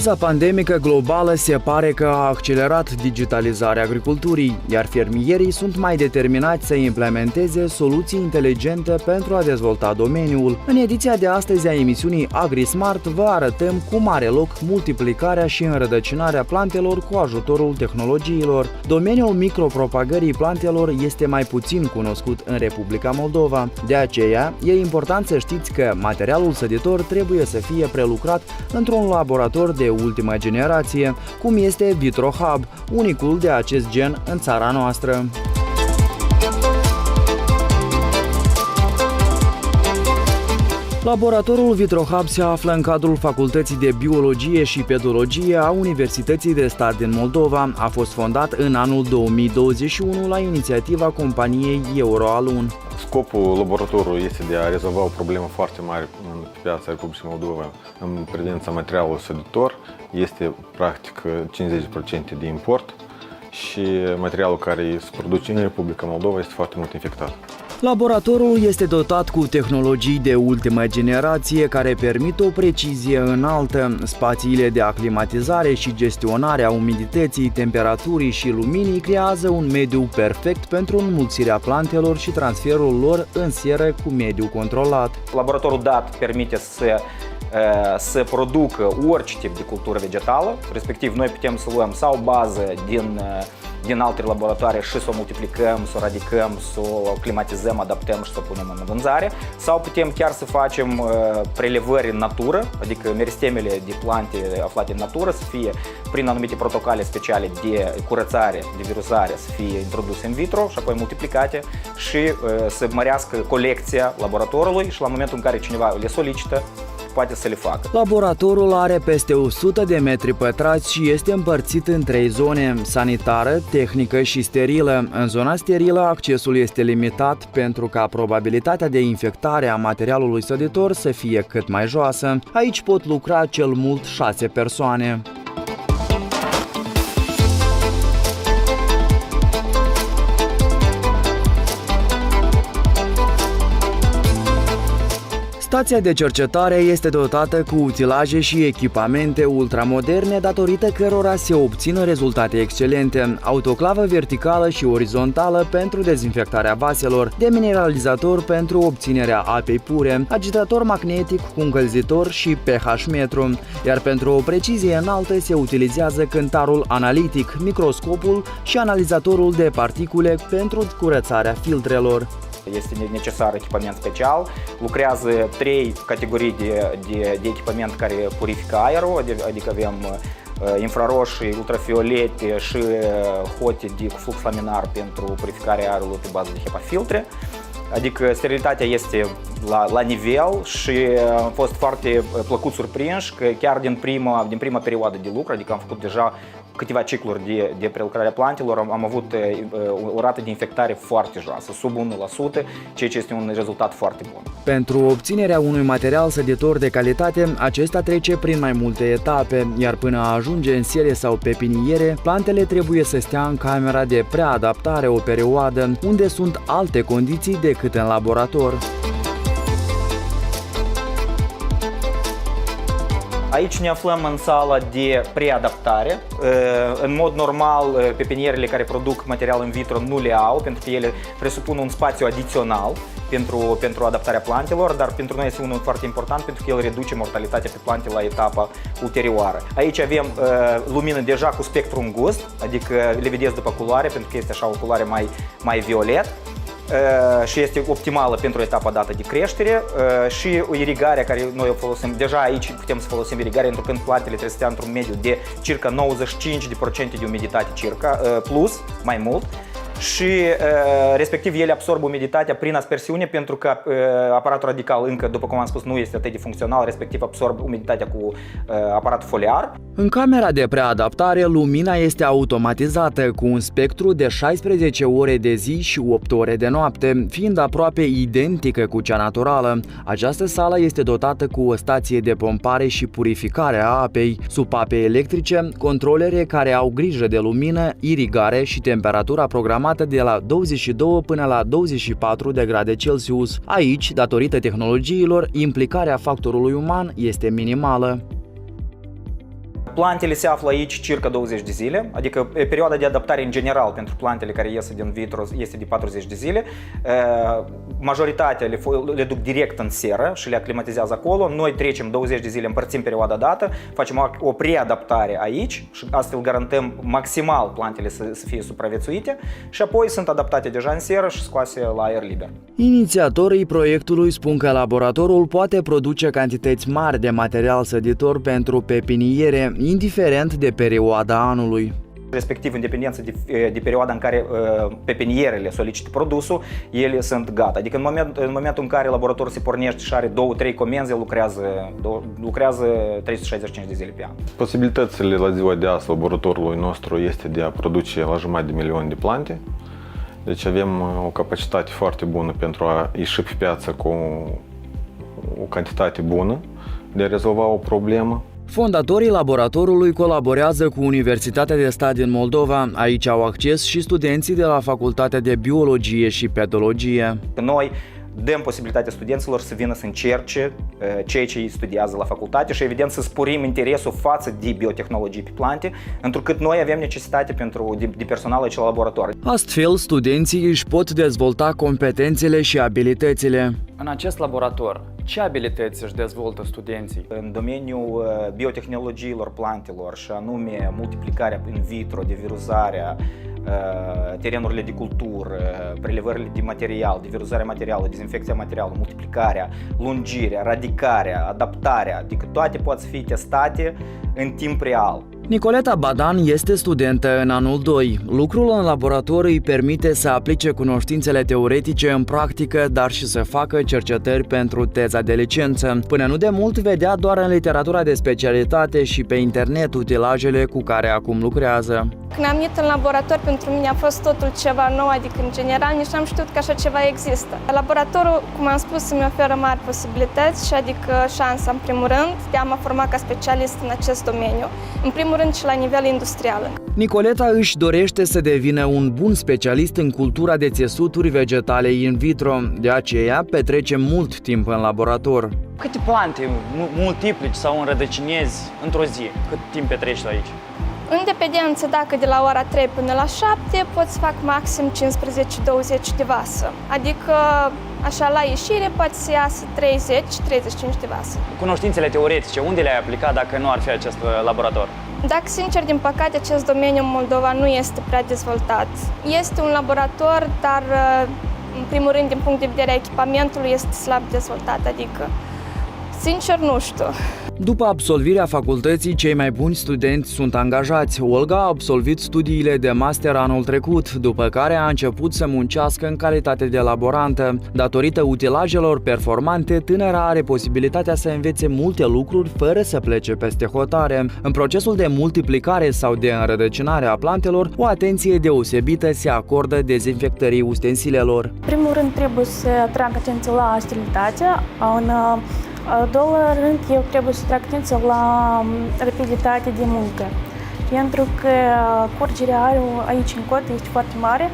Criza pandemică globală se pare că a accelerat digitalizarea agriculturii, iar fermierii sunt mai determinați să implementeze soluții inteligente pentru a dezvolta domeniul. În ediția de astăzi a emisiunii AgriSmart vă arătăm cum are loc multiplicarea și înrădăcinarea plantelor cu ajutorul tehnologiilor. Domeniul micropropagării plantelor este mai puțin cunoscut în Republica Moldova. De aceea, e important să știți că materialul săditor trebuie să fie prelucrat într-un laborator de ultimă generație, cum este VitroHub, unicul de acest gen în țara noastră. Laboratorul VitroHub se află în cadrul Facultății de Biologie și Pedologie a Universității de Stat din Moldova. A fost fondat în anul 2021 la inițiativa companiei Euroalun. Scopul laboratorului este de a rezolva o problemă foarte mare în piața Republicii Moldova în privința materialului săditor. Este practic 50% de import și materialul care se produce în Republica Moldova este foarte mult infectat. Laboratorul este dotat cu tehnologii de ultimă generație care permit o precizie înaltă. Spațiile de aclimatizare și gestionare a umidității, temperaturii și luminii creează un mediu perfect pentru înmulțirea plantelor și transferul lor în seră cu mediu controlat. Laboratorul dat permite să producă orice tip de cultură vegetală, respectiv noi putem să luăm sau bază din alte laboratoare și să o multiplicăm, să o radicăm, să o climatizăm, adaptăm și să o punem în vânzare, sau putem chiar să facem prelevări în natură, adică meristemele de plante aflate în natură să fie prin anumite protocole speciale de curățare, de virusare, să fie introduse în vitro și apoi multiplicate și să mărească colecția laboratorului și la momentul în care cineva le solicită, poate să le facă. Laboratorul are peste 100 de metri pătrați și este împărțit în 3 zone: sanitară, tehnică și sterilă. În zona sterilă, accesul este limitat pentru ca probabilitatea de infectare a materialului săditor să fie cât mai joasă. Aici pot lucra cel mult 6 persoane. Stația de cercetare este dotată cu utilaje și echipamente ultramoderne, datorită cărora se obțin rezultate excelente: autoclavă verticală și orizontală pentru dezinfectarea vaselor, demineralizator pentru obținerea apei pure, agitator magnetic cu încălzitor și pH-metru, iar pentru o precizie înaltă se utilizează cântarul analitic, microscopul și analizatorul de particule pentru curățarea filtrelor. Este necesar echipament special. Lucrează 3 categorii de echipament care purifică aerul, adică avem infraroșii, ultrafiolete și hote de flux laminar pentru purificarea aerului pe bază de HEPA-filtre. Adică sterilitatea este la nivel și am fost foarte plăcut surprinși că chiar din prima perioadă de lucru, adică am făcut deja câteva cicluri de prelucrare a plantelor, am avut o rată de infectare foarte joasă, sub 1%, ceea ce este un rezultat foarte bun. Pentru obținerea unui material săditor de calitate, acesta trece prin mai multe etape, iar până a ajunge în sere sau pepiniere, plantele trebuie să stea în camera de preadaptare o perioadă, unde sunt alte condiții decât în laborator. Aici ne aflăm în sala de preadaptare. În mod normal, pepinierele care produc material in vitro nu le au, pentru că ele presupun un spațiu adițional pentru adaptarea plantelor, dar pentru noi este unul foarte important, pentru că el reduce mortalitatea pe plante la etapa ulterioară. Aici avem lumină deja cu spectru îngust, adică le vedeți după culoare, pentru că este așa o culoare mai violet. Și este optimală pentru etapa dată de creștere și irigarea care noi o folosim. Deja aici putem să folosim irigarea, pentru că plantele trebuie să stea într-un mediu de circa 95% de umiditate plus, mai mult. Și respectiv ele absorbă umiditatea prin aspersiune, pentru că aparatul radical încă, după cum am spus, nu este atât de funcțional, respectiv absorbă umiditatea cu aparatul foliar. În camera de preadaptare, lumina este automatizată cu un spectru de 16 ore de zi și 8 ore de noapte, fiind aproape identică cu cea naturală. Această sală este dotată cu o stație de pompare și purificare a apei, supape electrice, controlere care au grijă de lumină, irigare și temperatura programată de la 22 până la 24 de grade Celsius. Aici, datorită tehnologiilor, implicarea factorului uman este minimală. Plantele se află aici circa 20 de zile, adică perioada de adaptare în general pentru plantele care ies din vitro este de 40 de zile. Majoritatea le duc direct în seră și le aclimatizează acolo. Noi trecem 20 de zile, împărțim perioada dată, facem o preadaptare aici și astfel garantăm maximal plantele să fie supraviețuite și apoi sunt adaptate deja în seră și scoase la aer liber. Inițiatorii proiectului spun că laboratorul poate produce cantități mari de material săditor pentru pepiniere, indiferent de perioada anului. Respectiv, în dependență de perioada în care pepinierele solicită produsul, ele sunt gata. Adică în momentul în care laboratorul se pornește și are 2-3 comenzi, lucrează 365 de zile pe an. Posibilitățile la ziua de azi laboratorului nostru este de a produce la 500.000 de plante. Deci avem o capacitate foarte bună pentru a ieși pe piață cu o cantitate bună de a rezolva o problemă. Fondatorii laboratorului colaborează cu Universitatea de Stat din Moldova. Aici au acces și studenții de la Facultatea de Biologie și Pedologie. Noi dăm posibilitatea studenților să vină să încerce ceea ce ei studiază la facultate și evident să sporim interesul față de biotehnologii pe plante, întrucât noi avem necesitate de personal aici la laborator. Astfel, studenții își pot dezvolta competențele și abilitățile. În acest laborator, ce abilități își dezvoltă studenții? În domeniul biotehnologiilor plantelor și anume multiplicarea in vitro, deviruzarea, terenurile de cultură, prelevările de material, deviruzarea materialului, dezinfecția materialului, multiplicarea, lungirea, radicarea, adaptarea, adică toate pot să fie testate în timp real. Nicoleta Badan este studentă în anul 2. Lucrul în laborator îi permite să aplice cunoștințele teoretice în practică, dar și să facă cercetări pentru teza de licență. Până nu de mult vedea doar în literatura de specialitate și pe internet utilajele cu care acum lucrează. Când am venit în laborator, pentru mine a fost totul ceva nou, adică în general nici n-am știut că așa ceva există. Laboratorul, cum am spus, îmi oferă mari posibilități și adică șansa, în primul rând, de a mă forma ca specialist în acest domeniu, în primul rând și la nivel industrial. Nicoleta își dorește să devină un bun specialist în cultura de țesuturi vegetale in vitro, de aceea petrece mult timp în laborator. Câte plante multiplici sau înrădăcinezi într-o zi? Cât timp petreci aici? În dependență dacă de la ora 3 până la 7 pot să fac maxim 15-20 de vasă. Adică așa la ieșire poate să iasă 30-35 de vasă. Cunoștințele teoretice, unde le-ai aplicat dacă nu ar fi acest laborator? Dacă sincer, din păcate, acest domeniu în Moldova nu este prea dezvoltat. Este un laborator, dar în primul rând din punct de vedere a echipamentului este slab dezvoltat, adică sincer nu știu. După absolvirea facultății, cei mai buni studenți sunt angajați. Olga a absolvit studiile de master anul trecut, după care a început să muncească în calitate de laborantă. Datorită utilajelor performante, tânăra are posibilitatea să învețe multe lucruri fără să plece peste hotare. În procesul de multiplicare sau de înrădăcinare a plantelor, o atenție deosebită se acordă dezinfectării ustensilelor. În primul rând trebuie să atrag atenția la sterilitate. În al doilea rând, eu trebuie să trag atenția la rapiditate de muncă, pentru că curgerea aerului aici în cot este foarte mare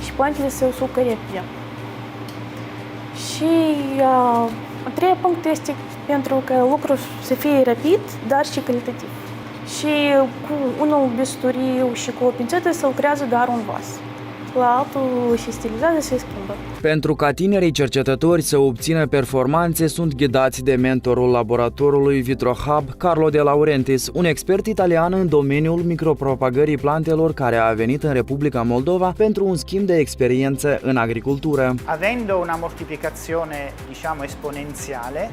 și plantele se usucă repede. Și a treia punct este pentru că lucrul să fie rapid, dar și calitativ. Și cu unul bisturiu și cu o pințetă se lucrează doar un vas. La altul și stilizează se schimbă. Pentru ca tinerii cercetători să obțină performanțe, sunt ghidați de mentorul laboratorului VitroHub, Carlo De Laurentiis, un expert italian în domeniul micropropagării plantelor care a venit în Republica Moldova pentru un schimb de experiență în agricultură. Avendo una moltiplicazione, diciamo, esponenziale,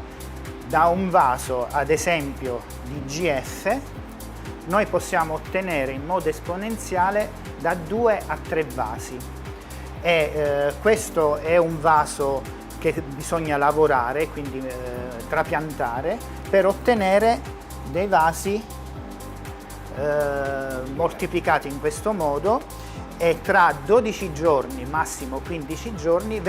da un vaso, ad esempio, di GF, noi possiamo ottenere in modo esponenziale da 2 a 3 vasi. Questo è un vaso che bisogna lavorare, quindi trapiantare, per ottenere dei vasi moltiplicati in questo modo e tra 12 giorni, massimo 15 giorni,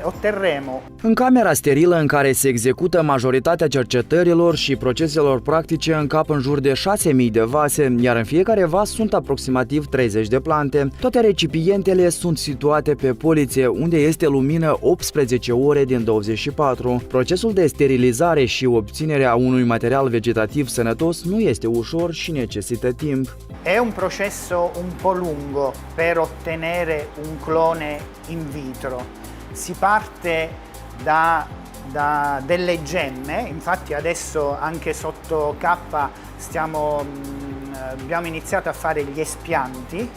otterremo. În camera sterilă în care se execută majoritatea cercetărilor și proceselor practice încap în jur de 6.000 de vase, iar în fiecare vas sunt aproximativ 30 de plante. Toate recipientele sunt situate pe polițe, unde este lumină 18 ore din 24. Procesul de sterilizare și obținerea unui material vegetativ sănătos nu este ușor și necesită timp. È un processo un po' lungo per ottenere un clone in vitro. Si parte da delle gemme, infatti adesso anche sotto K abbiamo iniziato a fare gli espianti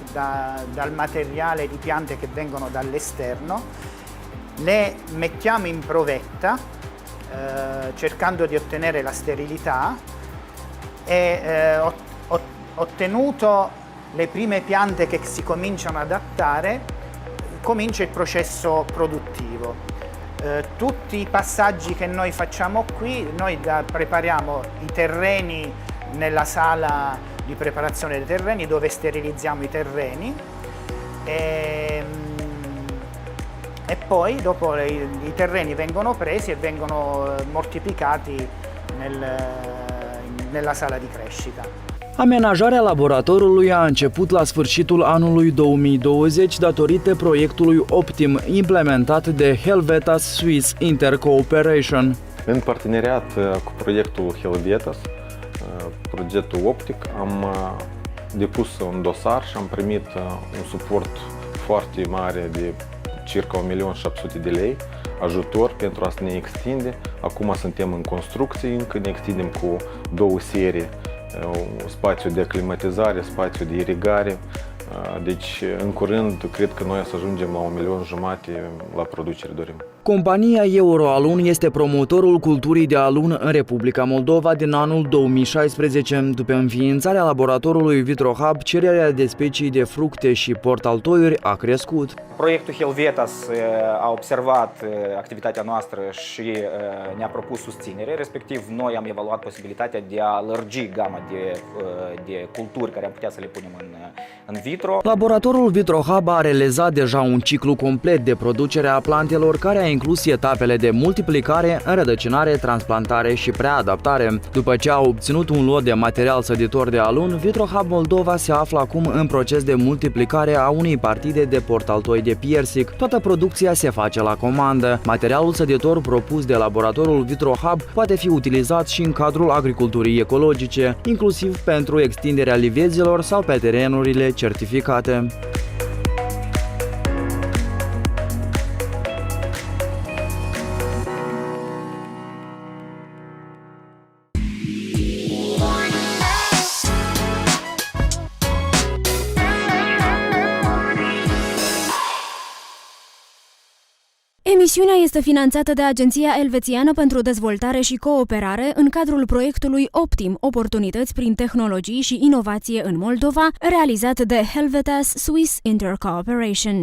dal materiale di piante che vengono dall'esterno, le mettiamo in provetta cercando di ottenere la sterilità e ottenuto le prime piante che si cominciano ad adattare, comincia il processo produttivo. Tutti i passaggi che noi facciamo qui, noi prepariamo i terreni nella sala di preparazione dei terreni dove sterilizziamo i terreni e poi dopo i terreni vengono presi e vengono moltiplicati nella sala di crescita. Amenajarea laboratorului a început la sfârșitul anului 2020 datorită proiectului Optim implementat de Helvetas Swiss Intercooperation. În parteneriat cu proiectul Helvetas, proiectul Optic, am depus un dosar și am primit un suport foarte mare de circa 1.700.000 de lei, ajutor pentru a ne extinde. Acum suntem în construcție, încă ne extindem cu 2 serii, spațiu de climatizare, spațiu de irigare. Deci, în curând, cred că noi să ajungem la 1.500.000 la producere dorim. Compania Euroalun este promotorul culturii de alun în Republica Moldova din anul 2016. După înființarea laboratorului VitroHub, cererea de specii de fructe și portaltoiuri a crescut. Proiectul Helvetas a observat activitatea noastră și ne-a propus susținere, respectiv noi am evaluat posibilitatea de a lărgi gama de culturi care am putea să le punem în vitro. Laboratorul VitroHub a realizat deja un ciclu complet de producere a plantelor care a inclus etapele de multiplicare, înrădăcinare, transplantare și preadaptare. După ce a obținut un lot de material săditor de alun, VitroHub Moldova se află acum în proces de multiplicare a unei partide de portaltoi de piersic. Toată producția se face la comandă. Materialul săditor propus de laboratorul VitroHub poate fi utilizat și în cadrul agriculturii ecologice, inclusiv pentru extinderea livezilor sau pe terenurile certificate. Emisiunea este finanțată de Agenția Elvețiană pentru Dezvoltare și Cooperare în cadrul proiectului Optim, oportunități prin tehnologii și inovație în Moldova, realizat de Helvetas Swiss Intercooperation.